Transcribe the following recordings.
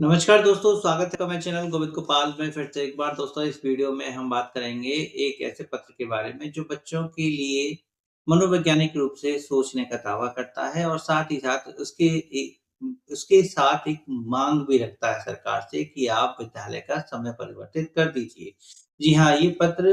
नमस्कार दोस्तों, स्वागत है मेरे चैनल गोविंद गोपाल में फिर से एक बार दोस्तों इस वीडियो में हम बात करेंगे एक ऐसे पत्र के बारे में जो बच्चों के लिए मनोवैज्ञानिक रूप से सोचने का दावा करता है और साथ ही साथ उसके साथ एक मांग भी रखता है सरकार से कि आप विद्यालय का समय परिवर्तित कर दीजिए। जी हाँ, ये पत्र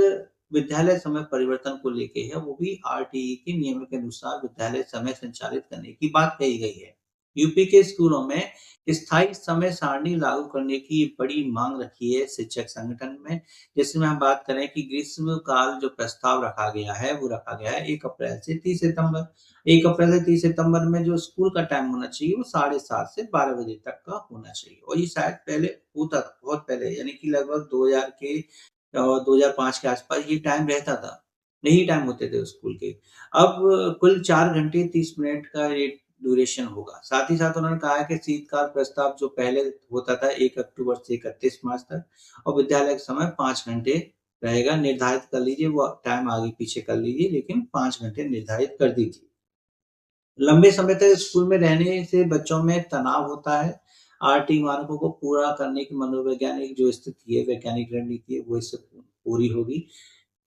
विद्यालय समय परिवर्तन को लेके है, वो भी आरटीई के नियमों के अनुसार विद्यालय समय संचालित करने की बात कही गई है। यूपी के स्कूलों में स्थायी समय सारणी लागू करने की बड़ी मांग रखी है शिक्षक संगठन में। जैसे में हम बात करें कि ग्रीष्मकाल जो प्रस्ताव रखा गया है, वो रखा गया है 1 अप्रैल से 30 सितंबर। 1 अप्रैल से 30 सितंबर में जो स्कूल का टाइम होना चाहिए, वो 7:30 से 12 बजे तक का होना चाहिए और ये शायद पहले होता था, बहुत पहले यानी कि लगभग 2000 के 2005 के आस-पास ये टाइम रहता था। यही टाइम होते थे स्कूल के। अब कुल 4 घंटे 30 मिनट का ये ड्यूरेशन होगा। साथ ही साथ उन्होंने कहा है कि शीतकाल प्रस्ताव जो पहले होता था 1 अक्टूबर से 31 मार्च तक और विद्यालय का समय 5 घंटे रहेगा। निर्धारित कर लीजिए, वो टाइम आगे-पीछे कर लीजिए लेकिन 5 घंटे निर्धारित कर दीजिए। लंबे समय तक स्कूल में रहने से बच्चों में तनाव होता है। आरटी मानकों को पूरा करने की मनोवैज्ञानिक जो स्थिति है, वैज्ञानिक रणनीति है, वो इससे पूरी होगी।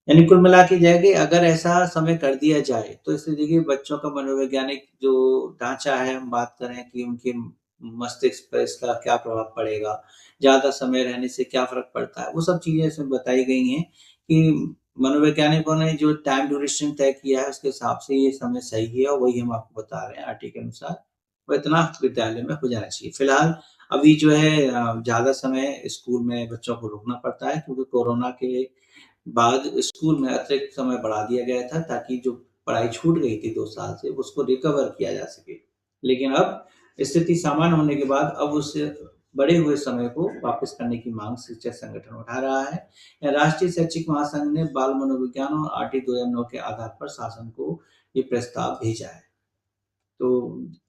यानी कुल मिला के जाए कि अगर ऐसा समय कर दिया जाए, तो इससे देखिए बच्चों का मनोवैज्ञानिक जो ढाँचा है, हम बात करें कि उनके मस्तिष्क पर इसका क्या प्रभाव पड़ेगा, ज़्यादा समय रहने से क्या फ़र्क पड़ता है, वो सब चीज़ें इसमें बताई गई हैं कि मनोवैज्ञानिकों ने जो टाइम ड्यूरेशन तय किया है, उसके हिसाब से ये समय सही है और वही हम आपको बता रहे हैं आरटी के अनुसार। और इतना विद्यालय में हो जाना चाहिए। फिलहाल अभी जो है ज़्यादा समय स्कूल में बच्चों को रुकना पड़ता है क्योंकि कोरोना के बाद स्कूल में अतिरिक्त समय बढ़ा दिया गया था ताकि जो पढ़ाई छूट गई थी 2 साल से उसको रिकवर किया जा सके। लेकिन अब स्थिति सामान्य होने के बाद अब उस बढ़े हुए समय को वापस करने की माँग शिक्षक संगठन उठा रहा है। राष्ट्रीय शैक्षिक महासंघ ने बाल मनोविज्ञान और आरटी 2009 के आधार पर शासन को ये प्रस्ताव भेजा है। तो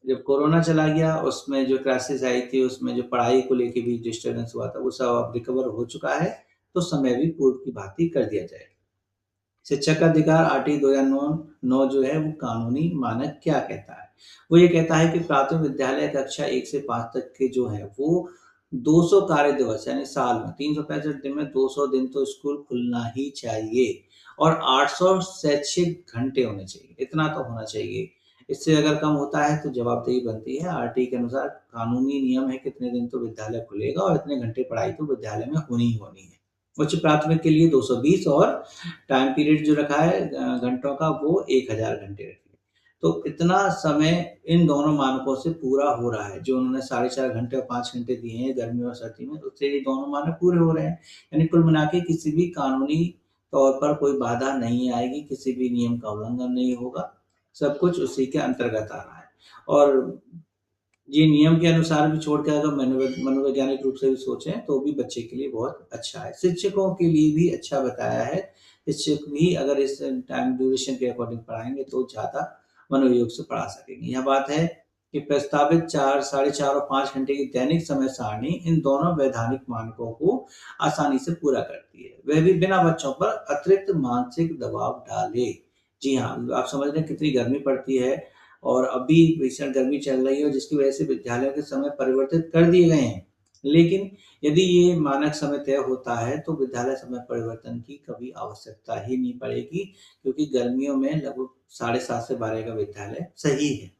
जब कोरोना चला गया उसमें जो क्राइसिस आई थी, उसमें जो पढ़ाई को लेके भी डिस्टर्बेंस हुआ था, वो सब अब रिकवर हो चुका है, तो समय भी पूर्व की भाँति कर दिया जाएगा। शिक्षा का अधिकार आरटी 2009 9 जो है वो कानूनी मानक क्या कहता है? वो ये कहता है कि प्राथमिक विद्यालय कक्षा 1 से 5 तक के जो हैं वो 200 कार्य दिवस यानी साल में 365 दिन में 200 दिन तो स्कूल खुलना ही चाहिए और 800 शैक्षिक घंटे होने चाहिए, इतना तो होना चाहिए। इससे अगर कम होता है तो जवाबदेही बनती है। आरटी के अनुसार कानूनी नियम है कितने दिन तो विद्यालय खुलेगा और इतने घंटे पढ़ाई तो विद्यालय में होनी ही होनी है। उच्च प्राथमिक के लिए 220 और टाइम पीरियड जो रखा है घंटों का वो 1000 घंटे रखिए। तो इतना समय इन दोनों मानकों से पूरा हो रहा है, जो उन्होंने 4.5 घंटे और 5 घंटे दिए हैं गर्मी और सर्दी में, उससे ये दोनों मानक पूरे हो रहे हैं। यानी कुल मिला के किसी भी कानूनी तौर पर कोई बाधा नहीं आएगी, किसी भी नियम का उल्लंघन नहीं होगा, सब कुछ उसी के अंतर्गत आ रहा है। और ये नियम के अनुसार भी छोड़ के अगर मनोवैज्ञानिक रूप से भी सोचें तो भी बच्चे के लिए बहुत अच्छा है। शिक्षकों के लिए भी अच्छा बताया है। शिक्षक भी अगर इस टाइम ड्यूरेशन के अकॉर्डिंग पढ़ाएँगे तो ज़्यादा मनोयोग से पढ़ा सकेंगे। यह बात है कि प्रस्तावित 4, साढ़े 4 और 5 घंटे की दैनिक समय सारणी इन दोनों वैधानिक मानकों को आसानी से पूरा करती है। वह भी बिना बच्चों पर अतिरिक्त मानसिक दबाव डाले। जी हाँ, आप समझ रहे हैं कितनी गर्मी पड़ती है और अभी भीषण गर्मी चल रही है और जिसकी वजह से विद्यालयों के समय परिवर्तित कर दिए गए हैं। लेकिन यदि ये मानक समय तय होता है तो विद्यालय समय परिवर्तन की कभी आवश्यकता ही नहीं पड़ेगी क्योंकि गर्मियों में लगभग 7:30 से 12 का विद्यालय सही है।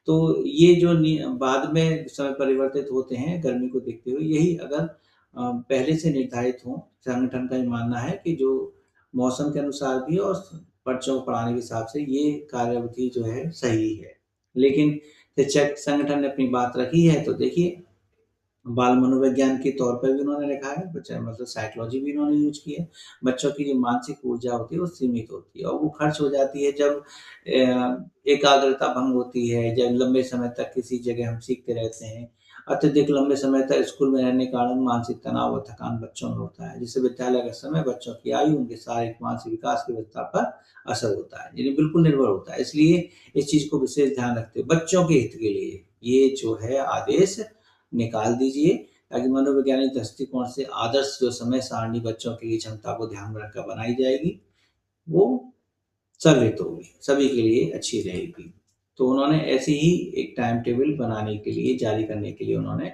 तो ये जो बाद में समय परिवर्तित होते हैं गर्मी को देखते हुए यही अगर पहले से निर्धारित हों, संगठन का ये मानना है कि जो मौसम के अनुसार भी और बच्चों को पढ़ाने के हिसाब से ये कार्यावधि जो है सही है। लेकिन शिक्षक संगठन ने अपनी बात रखी है तो देखिए बाल मनोविज्ञान के तौर पर भी उन्होंने रखा है, बच्चा मतलब साइकोलॉजी भी उन्होंने यूज़ की है। बच्चों की जो मानसिक ऊर्जा होती है वो सीमित होती है और वो खर्च हो जाती है जब एकाग्रता भंग होती है, जब लंबे समय तक किसी जगह हम सीखते रहते हैं। अत्यधिक लंबे समय तक स्कूल में रहने के कारण मानसिक तनाव और थकान बच्चों में होता है, जिससे विद्यालय का समय बच्चों की आयु, उनके शारीरिक मानसिक विकास की अवस्था पर असर होता है। यानी बिल्कुल निर्भर होता है। इसलिए इस चीज़ को विशेष ध्यान रखते हुए बच्चों के हित के लिए ये जो है आदेश निकाल दीजिए ताकि मनोवैज्ञानिक दृष्टिकोण से आदर्श जो समय सारणी बच्चों की क्षमता को ध्यान में रखकर बनाई जाएगी, वो सर्वहित होगी, सभी के लिए अच्छी रहेगी। तो उन्होंने ऐसे ही एक टाइम टेबल बनाने के लिए, जारी करने के लिए उन्होंने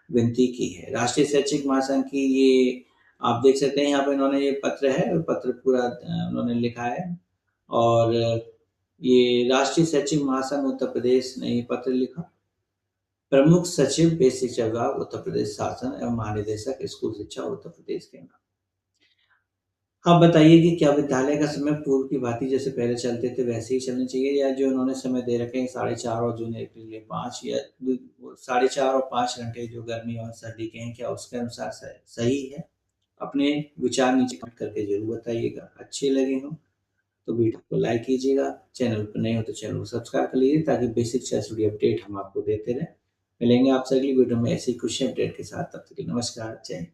विनती की है। राष्ट्रीय शैक्षिक महासंघ की ये आप देख सकते हैं यहाँ पे इन्होंने ये पत्र है, पत्र पूरा उन्होंने लिखा है और ये राष्ट्रीय शैक्षिक महासंघ उत्तर प्रदेश ने ये पत्र लिखा। प्रमुख सचिव बेसिक शिक्षा विभाग उत्तर प्रदेश शासन एवं महानिदेशक स्कूल शिक्षा उत्तर प्रदेश के नाम। आप बताइए कि क्या विद्यालय का समय पूर्व की भांति जैसे पहले चलते थे वैसे ही चलना चाहिए या जो उन्होंने समय दे रखे हैं 4:30 और जूनियर के लिए 5 या 4:30 और 5 घंटे जो गर्मी और सर्दी के हैं, क्या उसके अनुसार सही है? अपने विचार नीचे कमेंट करके ज़रूर बताइएगा। अच्छे लगे हों तो वीडियो को लाइक कीजिएगा, चैनल पर नए हो तो चैनल को सब्सक्राइब कर लीजिए ताकि बेसिक से जुड़ी अपडेट हम आपको देते रहें। मिलेंगे आपसे अगली वीडियो में ऐसी खुशी अपडेट के साथ, तब तक के लिए नमस्कार, जय हिंद।